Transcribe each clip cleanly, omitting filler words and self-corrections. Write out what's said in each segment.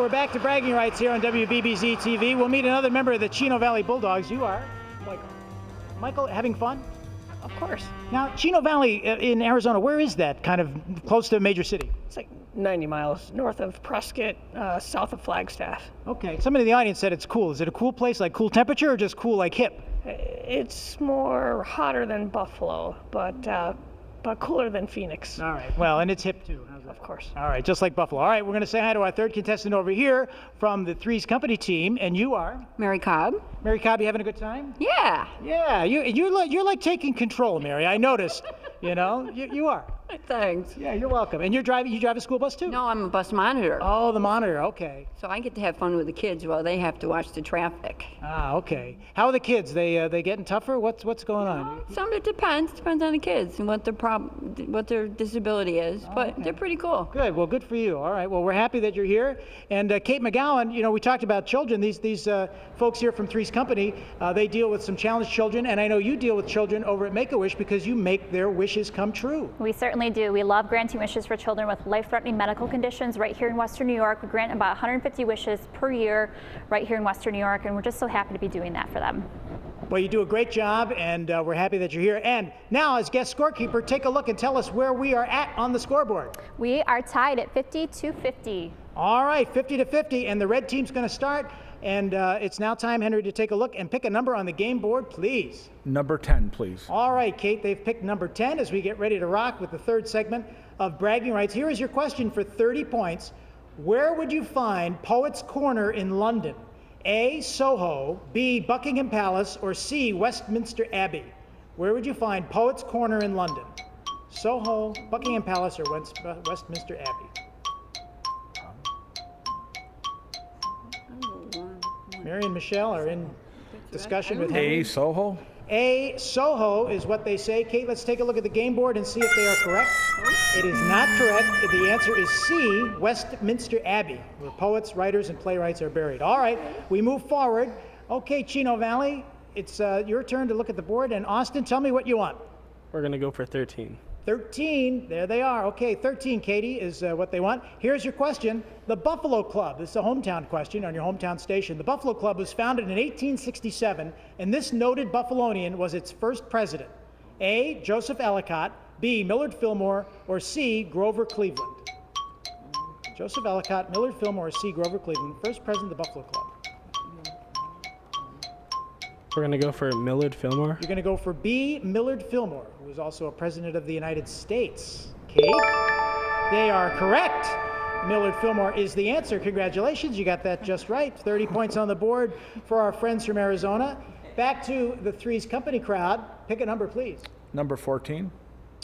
we're back to bragging rights here on WBBZ-TV. We'll meet another member of the Chino Valley Bulldogs. You are? Michael. Michael, having fun? Of course. Now, Chino Valley in Arizona, where is that? Kind of close to a major city? It's like 90 miles north of Prescott, south of Flagstaff. Okay. Somebody in the audience said it's cool. Is it a cool place, like cool temperature, or just cool like hip? It's more hotter than Buffalo, but cooler than Phoenix. All right. Well, and it's hip too. How's that? Of course. All right, just like Buffalo. All right, we're going to say hi to our third contestant over here from the Three's Company team, and you are? Mary Cobb. Mary Cobb, you having a good time? Yeah. Yeah, you're like taking control, Mary. I noticed. You know, you are. Thanks. Yeah, you're welcome. And you drive a school bus too? No, I'm a bus monitor. Oh, the monitor. Okay. So I get to have fun with the kids while they have to watch the traffic. Ah, okay. How are the kids? They getting tougher? What's going on? Some it depends on the kids and what their disability is, but okay. They're pretty cool. Good. Well, good for you. All right. Well, we're happy that you're here. And Kate McGowan, you know, we talked about children. These folks here from Three's Company, they deal with some challenged children, and I know you deal with children over at Make-A-Wish because you make their wishes come true. We certainly do. We love granting wishes for children with life-threatening medical conditions right here in Western New York. We grant about 150 wishes per year right here in Western New York, and we're just so happy to be doing that for them. Well, you do a great job, and we're happy that you're here. And now, as guest scorekeeper, take a look and tell us where we are at on the scoreboard. We are tied at 50-50. All right, 50-50, and the red team's going to start. And it's now time, Henry, to take a look and pick a number on the game board, please. Number 10, please. All right, Kate, they've picked number 10 as we get ready to rock with the third segment of Bragging Rights. Here is your question for 30 points. Where would you find Poets' Corner in London? A, Soho, B, Buckingham Palace, or C, Westminster Abbey? Where would you find Poets' Corner in London? Soho, Buckingham Palace, or Westminster Abbey? Mary and Michelle are in discussion with Henry. A, Soho. A, Soho is what they say. Kate, let's take a look at the game board and see if they are correct. It is not correct. The answer is C, Westminster Abbey, where poets, writers, and playwrights are buried. All right, we move forward. Okay, Chino Valley, it's your turn to look at the board. And Austin, tell me what you want. We're going to go for 13. 13, there they are. Okay, 13, Katie, is what they want. Here's your question. The Buffalo Club, this is a hometown question on your hometown station. The Buffalo Club was founded in 1867, and this noted Buffalonian was its first president. A, Joseph Ellicott, B, Millard Fillmore, or C, Grover Cleveland. Joseph Ellicott, Millard Fillmore, or C, Grover Cleveland, first president of the Buffalo Club. We're going to go for Millard Fillmore. You're going to go for B, Millard Fillmore, who was also a president of the United States. Kate? They are correct. Millard Fillmore is the answer. Congratulations, you got that just right. 30 points on the board for our friends from Arizona. Back to the Three's Company crowd. Pick a number, please. Number 14.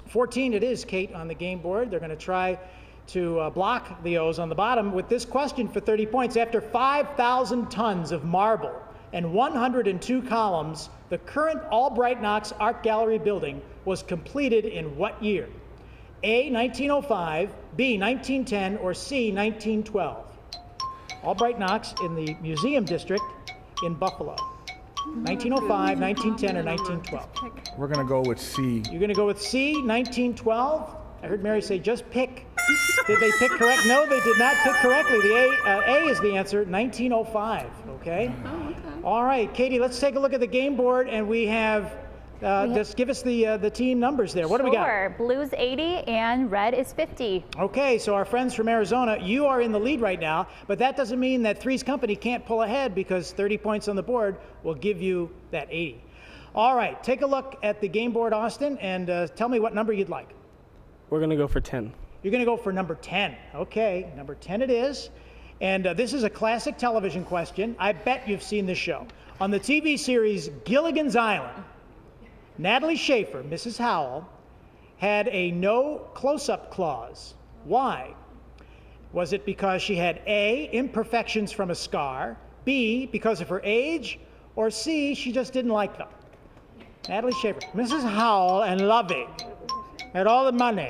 14 it is, Kate, on the game board. They're going to try to block the O's on the bottom with this question for 30 points. After 5,000 tons of marble and 102 columns, the current Albright Knox Art Gallery building was completed in what year? A, 1905, B, 1910, or C, 1912? Albright Knox in the Museum District in Buffalo. 1905, 1910, or 1912? We're going to go with C. You're going to go with C, 1912? I heard Mary say just pick. Did they pick correct? No, they did not pick correctly. The A is the answer, 1905, okay? Oh, okay. All right, Katie, let's take a look at the game board, and we have, just give us the team numbers there. What do we got? Sure. Blue's 80 and red is 50. Okay, so our friends from Arizona, you are in the lead right now, but that doesn't mean that Three's Company can't pull ahead because 30 points on the board will give you that 80. All right, take a look at the game board, Austin, and tell me what number you'd like. We're going to go for 10. You're going to go for number 10. Okay, number 10 it is. And this is a classic television question. I bet you've seen this show. On the TV series Gilligan's Island, Natalie Schaefer, Mrs. Howell, had a no close-up clause. Why? Was it because she had A, imperfections from a scar, B, because of her age, or C, she just didn't like them? Natalie Schaefer, Mrs. Howell and Lovey had all the money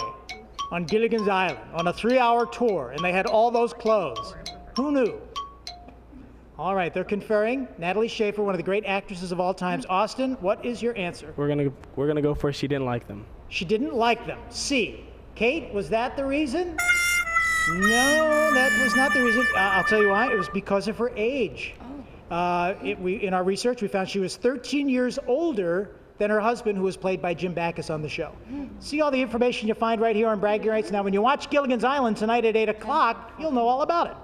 on Gilligan's Island on a 3-hour tour, and they had all those clothes. Who knew? All right, they're conferring. Natalie Schaefer, one of the great actresses of all times. Austin, what is your answer? We're gonna go for she didn't like them. She didn't like them. C. Kate, was that the reason? No, that was not the reason. I'll tell you why. It was because of her age. In our research, we found she was 13 years older than her husband, who was played by Jim Backus on the show. See all the information you find right here on Bragging Rights. Now, when you watch Gilligan's Island tonight at 8 o'clock, you'll know all about it.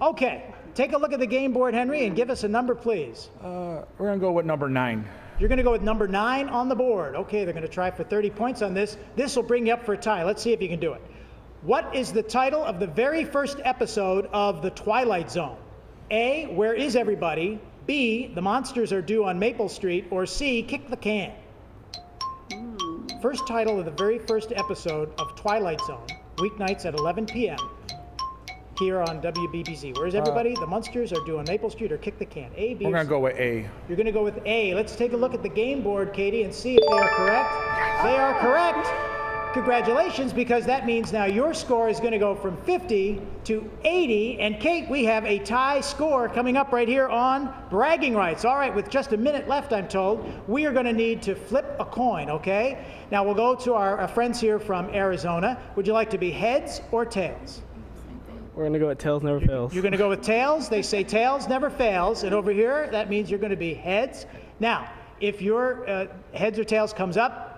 Okay, take a look at the game board, Henry, and give us a number, please. We're going to go with number 9. You're going to go with number 9 on the board. Okay, they're going to try for 30 points on this. This will bring you up for a tie. Let's see if you can do it. What is the title of the very first episode of The Twilight Zone? A, Where is Everybody? B, The Monsters Are Due on Maple Street? Or C, Kick the Can? First title of the very first episode of Twilight Zone, weeknights at 11 p.m. here on WBBZ. Where's everybody? The Monsters Are Due on Maple Street or Kick the Can? A, B, We're or going C? to go with A. You're going to go with A. Let's take a look at the game board, Katie, and see if they are correct. They are correct. Congratulations, because that means now your score is going to go from 50 to 80. And Kate, we have a tie score coming up right here on Bragging Rights. All right, with just a minute left, I'm told, we are going to need to flip a coin, okay? Now we'll go to our friends here from Arizona. Would you like to be heads or tails? We're going to go with tails never fails. You're going to go with tails. They say tails never fails. And over here, that means you're going to be heads. Now, if your heads or tails comes up,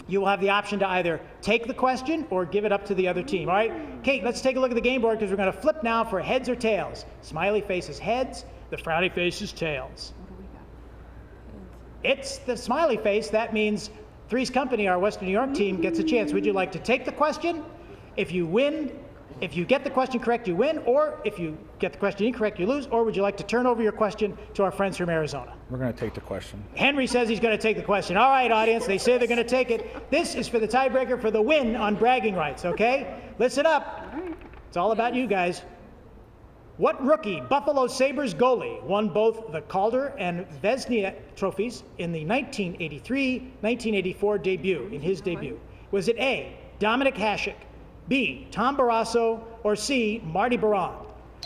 you will have the option to either take the question or give it up to the other team. All right, Kate, let's take a look at the game board because we're going to flip now for heads or tails. Smiley face is heads, the frowny face is tails. It's the smiley face. That means Three's Company, our Western New York team, gets a chance. Would you like to take the question? If you win, if you get the question correct, you win, or if you get the question incorrect, you lose, or would you like to turn over your question to our friends from Arizona? We're going to take the question. Henry says he's going to take the question. All right, audience, they say they're going to take it. This is for the tiebreaker for the win on Bragging Rights, okay? Listen up. It's all about you guys. What rookie Buffalo Sabres goalie won both the Calder and Vezina trophies in the 1983-1984 debut, in his debut? Was it A, Dominic Hasek, B, Tom Barrasso, or C, Marty Baron?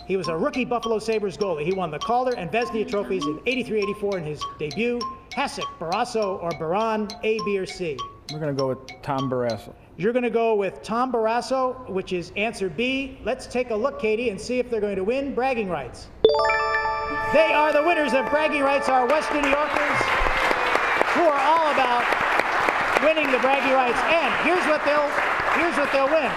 He was a rookie Buffalo Sabres goalie. He won the Calder and Vezina trophies in 83-84 in his debut. Hasek, Barrasso, or Baron, A, B, or C? We're going to go with Tom Barrasso. You're going to go with Tom Barrasso, which is answer B. Let's take a look, Katie, and see if they're going to win Bragging Rights. They are the winners of Bragging Rights, our Western New Yorkers, who are all about winning the Bragging Rights. And here's what they'll win.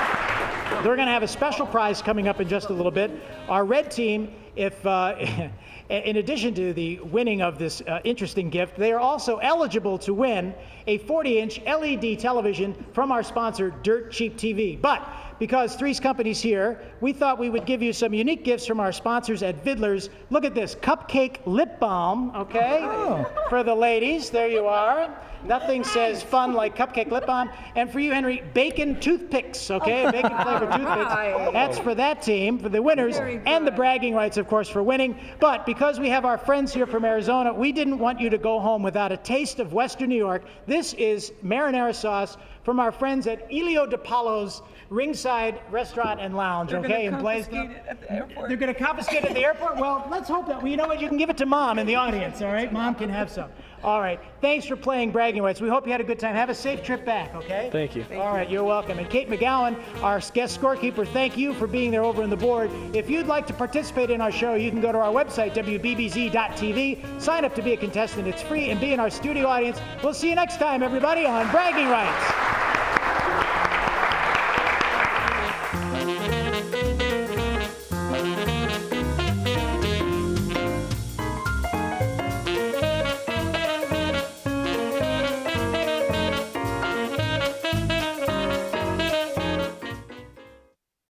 They're going to have a special prize coming up in just a little bit. Our red team, if in addition to the winning of this interesting gift, they are also eligible to win a 40-inch LED television from our sponsor, Dirt Cheap TV. But because Three's Company's here, we thought we would give you some unique gifts from our sponsors at Vidler's. Look at this, cupcake lip balm, okay? For the ladies, there you are. Nothing says fun like cupcake lip balm. And for you, Henry, bacon toothpicks, okay? Bacon flavored toothpicks. That's for that team, for the winners, and the Bragging Rights, of course, for winning. But because we have our friends here from Arizona, we didn't want you to go home without a taste of Western New York. This is marinara sauce from our friends at Elio DePaulo's Ringside Restaurant and Lounge, okay? In Blaisdell. They're going to confiscate it at the airport? Well, let's hope that. Well, you know what? You can give it to Mom in the audience, all right? Mom can have some. All right. Thanks for playing Bragging Rights. We hope you had a good time. Have a safe trip back, okay? Thank you. All right, you're welcome. And Kate McGowan, our guest scorekeeper, thank you for being there over on the board. If you'd like to participate in our show, you can go to our website, WBBZ-TV, sign up to be a contestant. It's free, and be in our studio audience. We'll see you next time, everybody, on Bragging Rights.